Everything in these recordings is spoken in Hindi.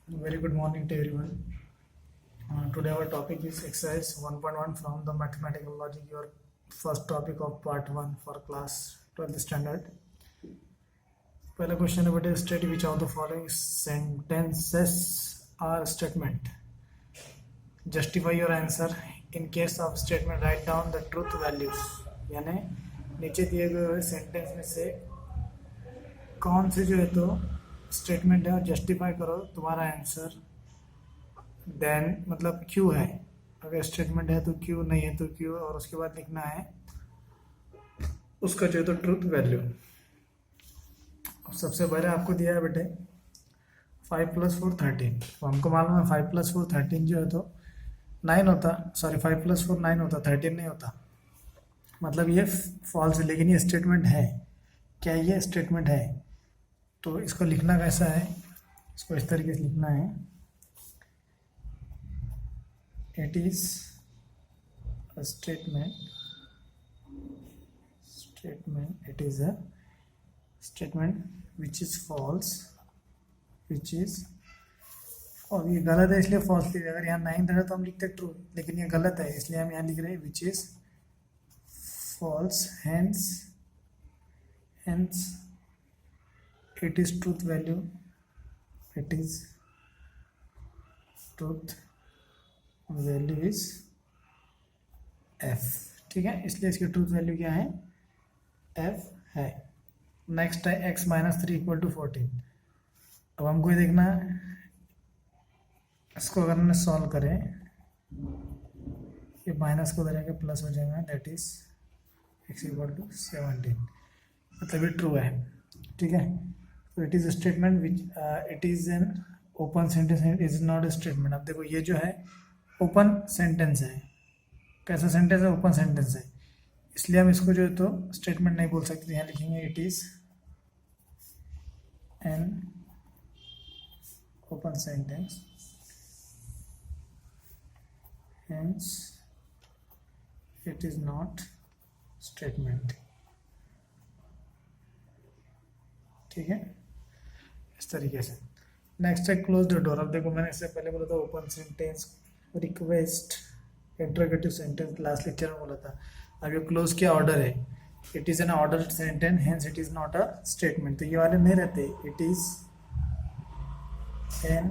Very good morning to everyone. Today our topic is exercise 1.1 from the mathematical logic, your first topic of part 1 for class 12th standard. पहला क्वेश्चन है बेटे, state which of the following sentences are statement. Justify your answer. In case of statement write down the truth values. यानी नीचे दिए गए सेंटेंस में से कौन से जो है तो स्टेटमेंट है और जस्टिफाई करो तुम्हारा आंसर. देन मतलब क्यों है, अगर स्टेटमेंट है तो क्यों, नहीं है तो क्यों, और उसके बाद लिखना है उसका जो है तो ट्रूथ वैल्यू. सबसे पहले आपको दिया है बेटे 5+4 13. तो हमको मालूम है 5+4 13 जो है तो 9 होता. सॉरी 5+4 9 होता, 13 नहीं होता. मतलब ये फॉल्स है, लेकिन ये स्टेटमेंट है. क्या ये स्टेटमेंट है? तो इसको लिखना कैसा है, इसको इस तरीके से लिखना है. It is a statement. It is a statement which is false. Which is, और ये गलत है इसलिए फॉल्स लिख रहे. अगर यहाँ 9 रहा तो हम लिखते ट्रू, लेकिन ये गलत है इसलिए हम यहाँ लिख रहे हैं which is false. Hence it is truth value. It is truth value is F. ठीक है, इसलिए इसकी ट्रूथ वैल्यू क्या है, एफ है. नेक्स्ट है x-3 = 14. अब हमको ये देखना है, इसको अगर हमने सॉल्व करें, ये माइनस को उधर आके प्लस हो जाएगा. That is x = 17. मतलब ये ट्रू है. ठीक है, तो it is a statement which it is an open sentence. Is not a statement. अब देखो ये जो है ओपन सेंटेंस है. कैसा सेंटेंस है, ओपन सेंटेंस है, इसलिए हम इसको जो है तो स्टेटमेंट नहीं बोल सकते. यहाँ लिखेंगे it is an open sentence, hence it is not statement. ठीक है, इस तरीके से. नेक्स्ट है क्लोज द डोर. अब देखो मैंने इससे पहले बोला था open sentence, request, interrogative sentence last lecture में बोला था. अब ये क्लोज क्या ऑर्डर है, it is an order sentence, hence it is not a statement. तो ये वाले नहीं रहते. इट इज एन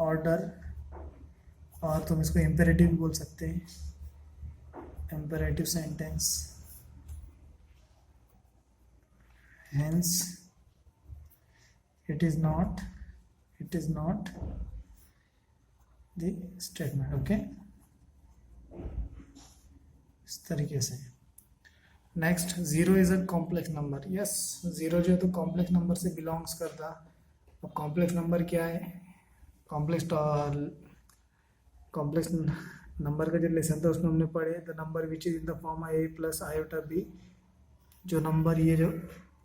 ऑर्डर, और तुम इसको इम्पेरेटिव भी बोल सकते हैं, imperative sentence, hence it is not the statement. okay, इस तरीके से. Next, zero is a complex number. Yes, zero जो है तो कॉम्प्लेक्स नंबर से बिलोंग्स करता. अब कॉम्प्लेक्स नंबर क्या है, कॉम्प्लेक्स नंबर का जो लेसन था उसमें हमने पढ़े the number which is in the form a+i/b. जो नंबर ये जो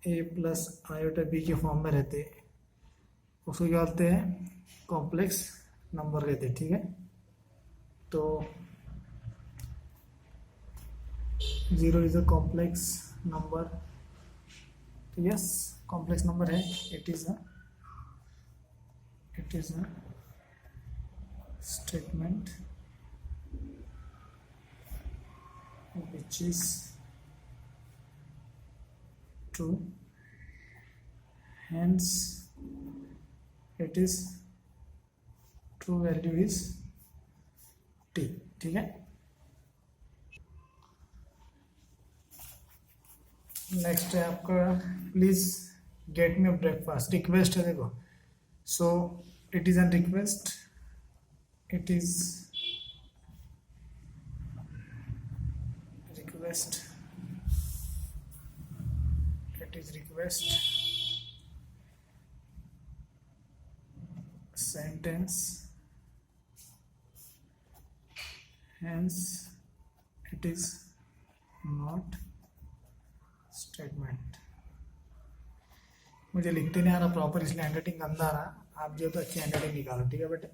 a+i/b के फॉर्म में रहते उसको क्या बोलते हैं, कॉम्प्लेक्स नंबर कहते हैं. ठीक है, तो zero is a complex number. तो यस, कॉम्प्लेक्स नंबर है. It is a statement which is true, hence it is true value is T. ठीक है, नेक्स्ट है आपका please get me breakfast. Request है देखो. So it is an request. It is request. It is request sentence, hence it is not statement. मुझे लिखते नहीं आ रहा प्रॉपर, इसलिए हैंडराइटिंग गंदा आ रहा. आप जो तो अच्छी हैंडराइटिंग निकालो. ठीक है बेटे.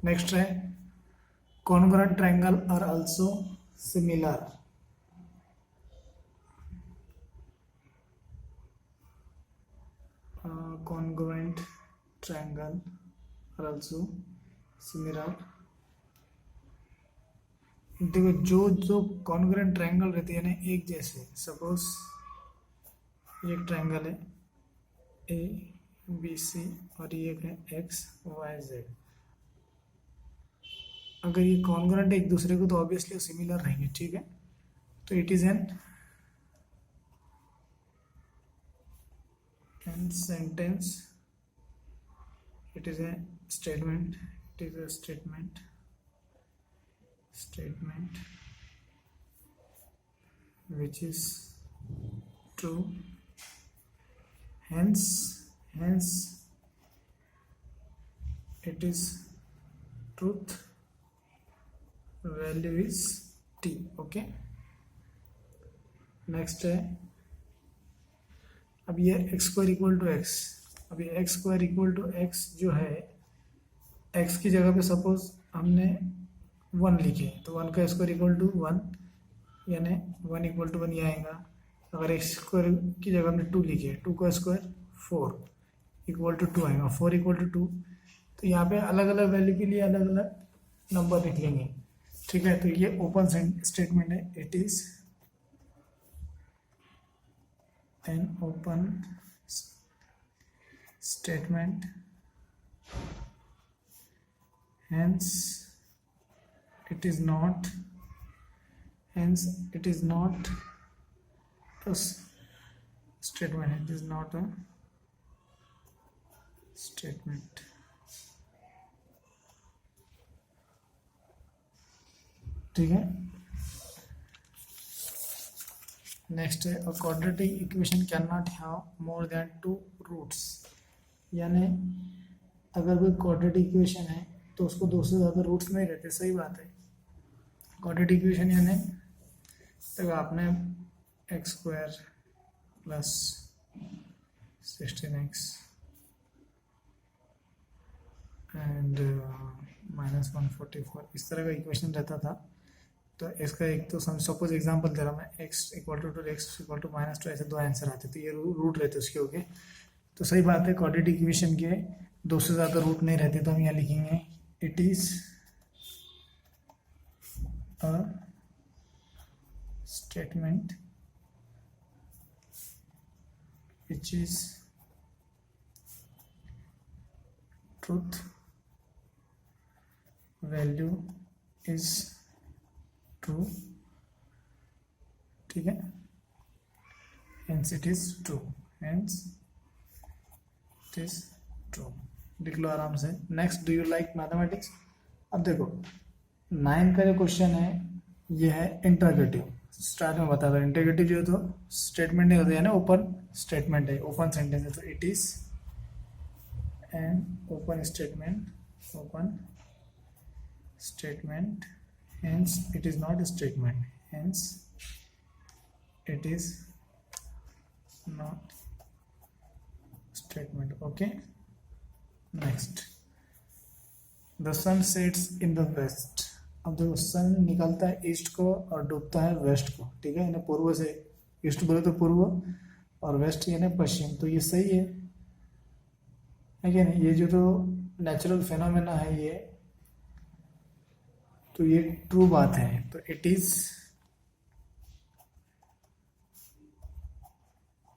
नेक्स्ट है congruent triangle are also similar. congruent triangle are also similar. देखो जो जो कॉन्ग्रुएंट ट्रायंगल रहती है ना एक जैसे, सपोज एक ट्रायंगल है ए बी सी और ये है एक्स वाई जेड, अगर ये कॉन्ग्रुएंट एक दूसरे को तो ऑब्वियसली सिमिलर रहेंगे, ठीक है। तो it is an sentence, it is a statement, it is a statement which is true, hence it is truth, value is t, okay। Next है, अब ये x square equal to x, अब ये x square equal to x जो है, एक्स की जगह पे सपोज हमने 1 लिखे तो 1 का स्क्वायर इक्वल टू 1, यानी 1 इक्वल टू 1 ये आएगा। अगर एक्स स्क्वायर की जगह हमने 2 लिखे, 2 का स्क्वायर 4 इक्वल टू 2 आएगा, 4 इक्वल टू 2। तो यहाँ पे अलग अलग वैल्यू के लिए अलग अलग नंबर लिख लेंगे, ठीक है। तो ये ओपन स्टेटमेंट है, it is an open statement, hence it is not a statement, it is not a statement। ठीक है। नेक्स्ट है, a quadratic equation can not have more than 2 roots, यानी अगर कोई क्वाड्रेटिक इक्वेशन है तो उसको 2 से ज़्यादा रूट्स नहीं रहते, सही बात है। क्वाड्रेटिक इक्वेशन यानी तब आपने x square plus 16x and minus 144 इस तरह का इक्वेशन रहता था। तो इसका एक तो सपोज एग्जांपल दे रहा हूँ मैं, x equal to x equal to -2, ऐसे 2 आंसर आते, तो ये रूट रहते उसके, ओके। तो सही बात है, क्वाड्रेटिक इक्वेशन के 2 से ज़्यादा रूट नहीं रहते, तो हम यहाँ लिखेंगे it is a statement which is truth, value is true, ठीक है, hence it is true, hence it is true, लिख लो आराम से। Next, do you like mathematics. अब देखो 9 का जो क्वेश्चन है ये है इंटरगेटिव, स्टार्ट में बता दो, इंटरगेटिव जो है तो स्टेटमेंट नहीं होता है ना, ओपन स्टेटमेंट है, ओपन सेंटेंस है, तो it is an open statement, hence it is not a statement, hence it is not statement, okay। next, the sun sets in the west। अब देखो सन निकलता है ईस्ट को और डूबता है वेस्ट को, ठीक है, इन्हें पूर्व से, ईस्ट बोले तो पूर्व और वेस्ट यानी पश्चिम, तो ये सही है क्या नहीं। ये जो तो नेचुरल फेनोमेना है ये, तो ये ट्रू बात है, तो it is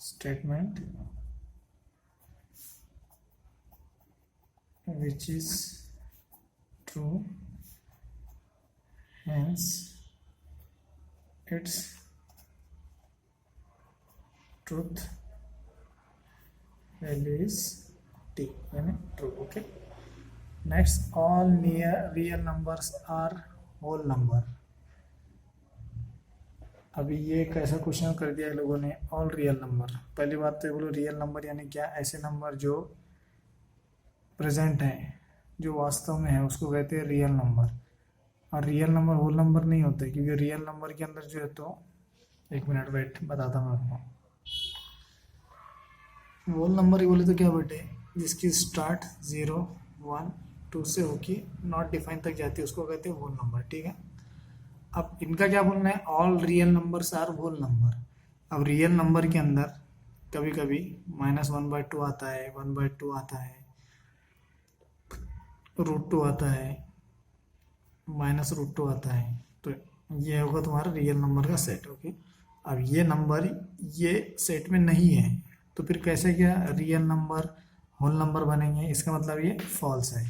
statement which is true, hence its truth, value is T, यानी true, okay. Next, all near real numbers are whole number. अभी ये कैसा क्वेश्चन कर दिया लोगों ने, ऑल रियल नंबर। पहली बात तो बोलो रियल नंबर यानी क्या, ऐसे नंबर जो प्रेजेंट है, जो वास्तव में है, उसको कहते हैं रियल नंबर। और रियल नंबर होल नंबर नहीं होते, क्योंकि रियल नंबर के अंदर जो है तो, एक मिनट वेट बताता हूँ आपको। होल नंबर ही बोले तो क्या बेटे, जिसकी स्टार्ट 0, 1, 2 से होके नॉट डिफाइन तक जाती है, उसको कहते हैं होल नंबर, ठीक है। अब इनका क्या बोलना है, all real numbers are whole number. अब रियल नंबर के अंदर कभी कभी -1/2 आता है, 1/2 आता है, √2 आता है, -√2 आता है, तो ये होगा तुम्हारा रियल नंबर का सेट। ओके, अब ये नंबर ये सेट में नहीं है, तो फिर कैसे क्या रियल नंबर होल नंबर बनेंगे? इसका मतलब ये फॉल्स है।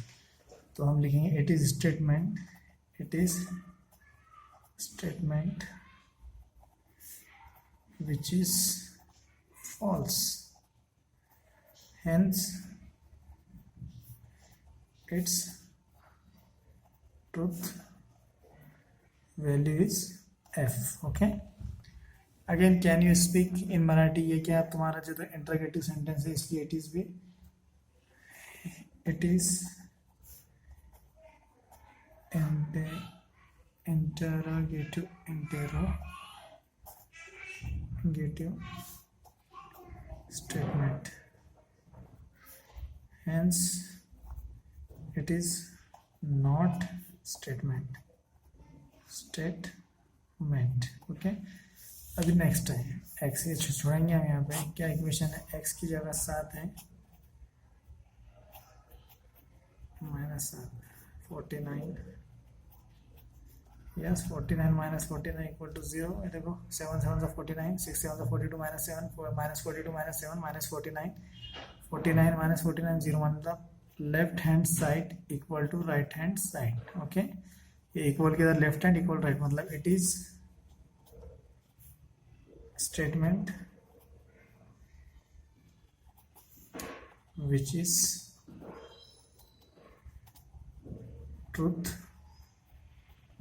तो हम लिखेंगे it is statement which is false, hence its truth value is f। Okay, again can you speak in Marathi? ये क्या तुम्हारा जो इंटरोगेटिव सेंटेंस है, इसलिए इट इज भी it is interrogative statement, hence it is not statement। Okay, अभी नेक्स्ट है एक्स, ये छोड़ेंगे हम। यहाँ पे क्या इक्वेशन है? एक्स की जगह 7 है, -7 49, यस 49 -49 इक्वल टू 0। ये देखो 7 7 49, 6 7 42 -7 -42 -7 -49 49 -49 0, मतलब left hand side equal to right hand side. Okay, ये इक्वल के इधर लेफ्ट हैंड, इक्वल राइट, मतलब it is statement which is truth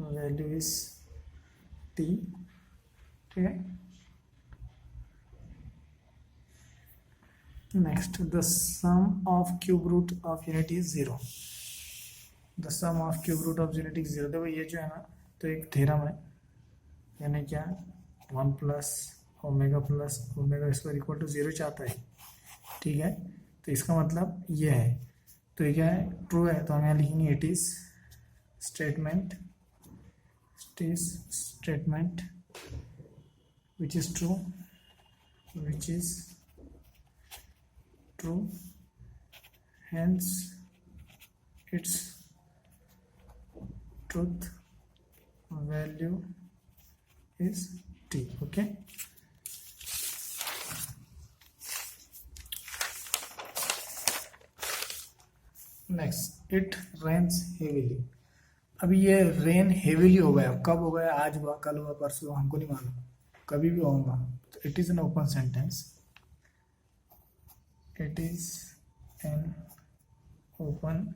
value is t। ठीक है, next the sum of cube root of unit is 0। The sum of cube root of unit is 0। देखो ये जो है ना, तो एक थ्योरम है, यानी क्या 1 plus omega square equal to 0 चाहता है। ठीक है, तो इसका मतलब ये है, तो ये क्या है? ट्रू है, तो हम यहाँ लिखेंगे it is statement which is true, hence its truth value is t। okay, next it rains heavily. अभी ये रेन हेवीली हो गया, कब हो गया? आज हुआ, कल हुआ, परसों, हमको नहीं मालूम, कभी भी होगा। तो it is an open sentence, it is an open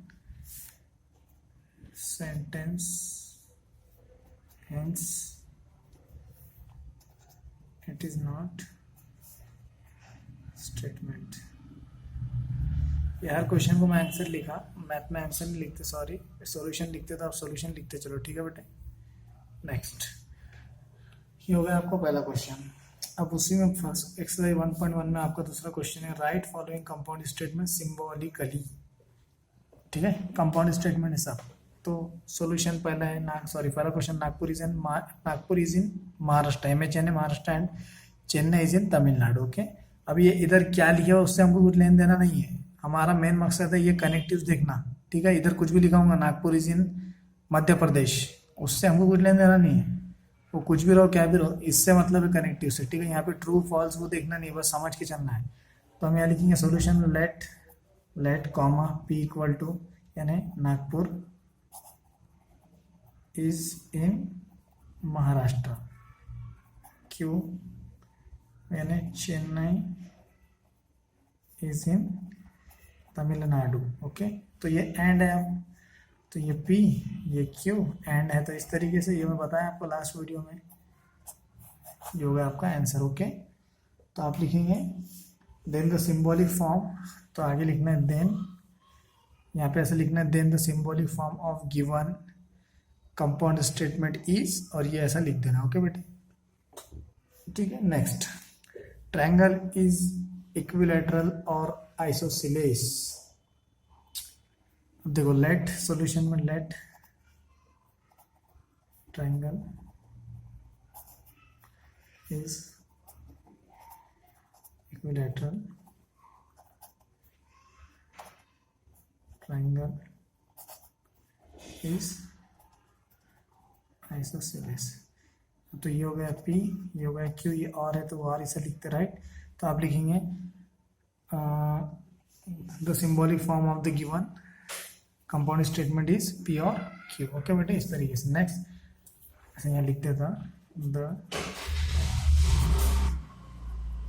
sentence, hence it is not statement. यार क्वेश्चन को मैं आंसर लिखा, मैथ में आंसर नहीं लिखते, सॉरी, सॉल्यूशन लिखते तो आप सॉल्यूशन लिखते चलो। ठीक है बेटे, नेक्स्ट ये हो गया आपका पहला क्वेश्चन। अब उसी में फर्स्ट एक्सरसाइज 1.1 में आपका दूसरा क्वेश्चन है, right following compound statement symbolically. ठीक है, कंपाउंड स्टेटमेंट है सब। तो सॉल्यूशन पहला है पहला question, Nagpur is in Maharashtra, MHN है Maharashtra and Chennai is in Tamil Nadu. Okay, अब ये इधर क्या लिखा हुआ उससे हमको कुछ लेन देना नहीं है, हमारा मेन मकसद है ये कनेक्टिव्स देखना। ठीक है, इधर कुछ भी लिखा होगा नागपुर इज इन मध्य प्रदेश, उससे हमको कुछ लेन देना नहीं है, वो कुछ भी रहो क्या भी रहो, इससे मतलब है कनेक्टिव से। ठीक है, यहाँ पे ट्रू फॉल्स वो देखना नहीं, बस समझ के चलना है। तो हम यहाँ लिखेंगे solution let comma p equal to, यानी Nagpur is in Maharashtra, q यानी Chennai is in Tamil Nadu. Okay, तो ये एंड है, तो ये P ये Q एंड है। तो इस तरीके से ये मैं बताया आपको लास्ट वीडियो में, ये होगा आपका आंसर। ओके, तो आप लिखेंगे देन द सिंबॉलिक फॉर्म, तो आगे लिखना है देन, यहाँ पे ऐसे लिखना है then the symbolic form of given compound statement is, और ये ऐसा लिख देना। ओके बेटे, ठीक है। नेक्स्ट, ट्रायंगल इज इक्विलैटरल और आइसोसेलेस। देखो लेट सॉल्यूशन में let triangle is equilateral, triangle is isosceles. तो ये हो गया P, ये हो गया Q, ये R है तो R इसे लिखते राइट। तो आप लिखेंगे the symbolic form of the given compound statement is P और Q। ओके बेटे, इस तरीके से। नेक्स्ट ऐसे यहाँ लिख देता the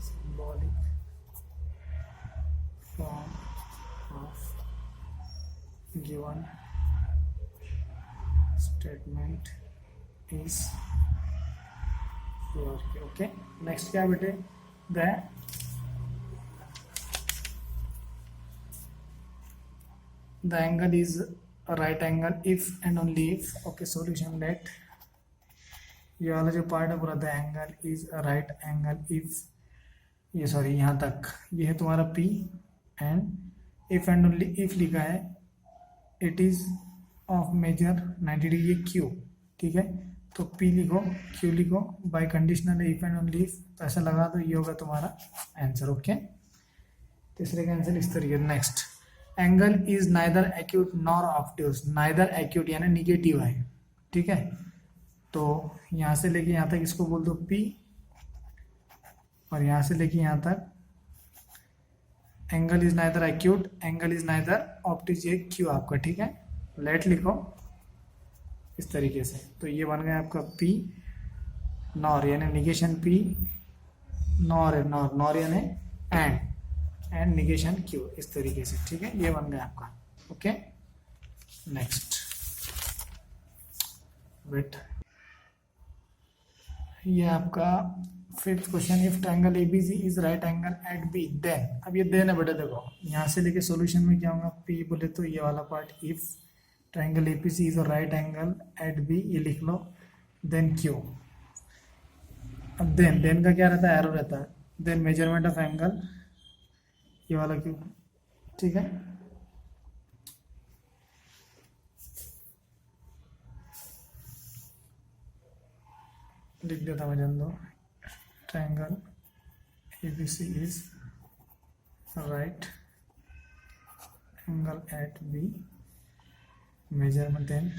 symbolic form of given statement is P और Q। ओके, नेक्स्ट क्या बेटे, the angle is a right angle if and only if। okay, solution let ये वाला जो पार्ट है पूरा, the angle is a right angle if, ये सॉरी यहाँ तक ये है तुम्हारा P and if and only if लिखा है it is of measure 90 degree Q। ठीक है, तो P लिखो, Q लिखो, by conditional if and only if, तो ऐसा लगा दो, ये होगा तुम्हारा आंसर। ओके, तीसरे का आंसर इस तरीके। Next, angle is neither acute nor obtuse. Neither acute यानी निगेटिव है। ठीक है, तो यहाँ से लेके यहाँ तक इसको बोल दो P, और यहाँ से लेके यहाँ तक angle is neither acute, angle is neither obtuse, ये Q आपका। ठीक है, लेट लिखो इस तरीके से। तो ये बन गया आपका P नॉर यानी निगेशन P, नॉर है, नॉर नॉर यानी एंड निगेशन Q, इस तरीके से। ठीक है, ये बन गया आपका। ओके, नेक्स्ट वेट, ये आपका fifth question, if triangle ABC is right angle at B then. अब ये देन है बेटा, देखो यहाँ से लेके सॉल्यूशन में क्या होगा, P बोले तो ये वाला part, if triangle ABC is a right angle at B, ये लिख लो, देन Q। अब देन का क्या रहता है, एरो रहता है, देन मेजरमेंट ऑफ एंगल, ये वाला Q। ठीक है, लिख देता मैं, जान दो, triangle ABC is right angle at B, measurement then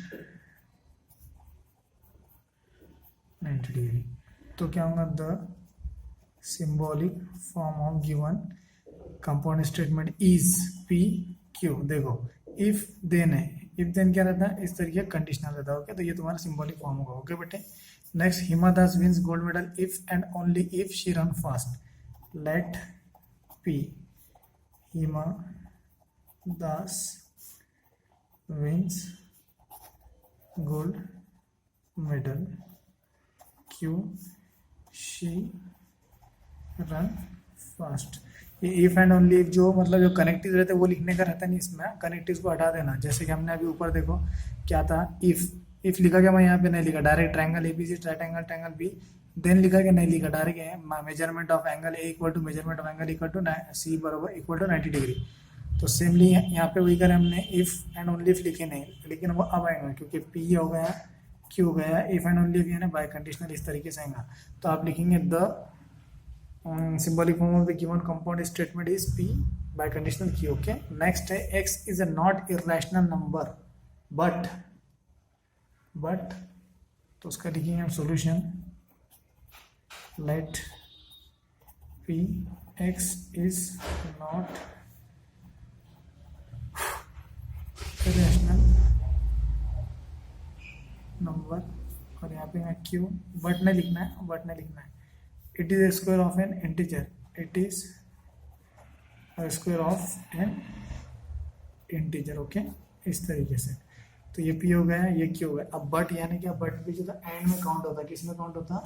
90 degree. तो क्या होगा, the symbolic form of given compound statement is P Q। देखो इफ देन है, इफ देन क्या रहता है, इस तरीके कंडीशनल रहता है। ओके, तो ये तुम्हारा सिंबॉलिक फॉर्म होगा। ओके बेटे, next, Hima Das wins gold medal if and only if she run fast. Let P, Hima Das wins gold medal, Q she run fast. ये इफ एंड ओनली इफ जो मतलब जो कनेक्टिव रहते हैं वो लिखने का रहता नहीं, इसमें कनेक्टिव को हटा देना। जैसे कि हमने अभी ऊपर देखो क्या था, इफ लिखा क्या, मैं यहाँ पे नहीं लिखा direct, triangle ABC triangle B, then लिखा क्या, नहीं लिखा डायरेक्ट है, measurement of angle A equal to measurement of angle equal to C बराबर इक्वल टू 90 डिग्री। तो सेमली यहाँ पे वही करें हमने, इफ एंड ओनली इफ लिखे नहीं, लेकिन वो अब आएगा क्योंकि P हो गया, Q हो गया, इफ एंड ओनली इफ यानी बाय कंडीशनल, इस तरीके से आएगा। तो आप लिखेंगे the symbolic form of the given compound statement is P by conditional Q। okay, next है, x is a not irrational number but तो उसका लिखेंगे हम solution, let P x is not irrational number, और यहाँ पे मैं Q बट नहीं लिखना है, it is a square of an integer, it is a square of an integer। Okay, इस तरीके से। तो ये P हो गया, ये Q हो गया। अब बट यानी क्या, बट भी जो था एंड में काउंट होता है, किस में काउंट होता,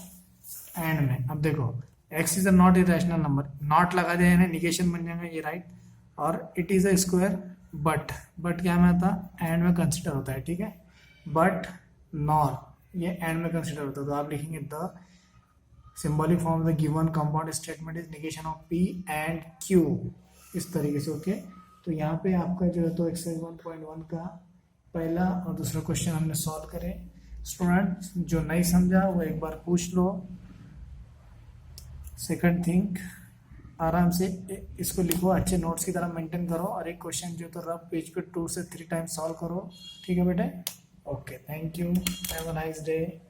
एंड में। अब देखो x is a not irrational number, not लगा दिया यानी निगेशन बन जाएगा ये, राइट। और it is a square, but क्या में आता, एंड में कंसिडर होता है। ठीक है, बट नॉर ये एंड में कंसिडर होता है। तो आप लिखेंगे the symbolic form of the given compound statement is negation of P and Q, इस तरीके से। ओके, तो यहाँ पे आपका जो है तो एक्सरसाइज 1.1 का पहला और दूसरा क्वेश्चन हमने सॉल्व करे। स्टूडेंट जो नहीं समझा वो एक बार पूछ लो। सेकंड थिंग, आराम से इसको लिखो, अच्छे नोट्स की तरह मेंटेन करो, और एक क्वेश्चन जो तो रफ पेज पे 2 से 3 टाइम सॉल्व करो। ठीक है बेटे, Okay, thank you. Have a nice day.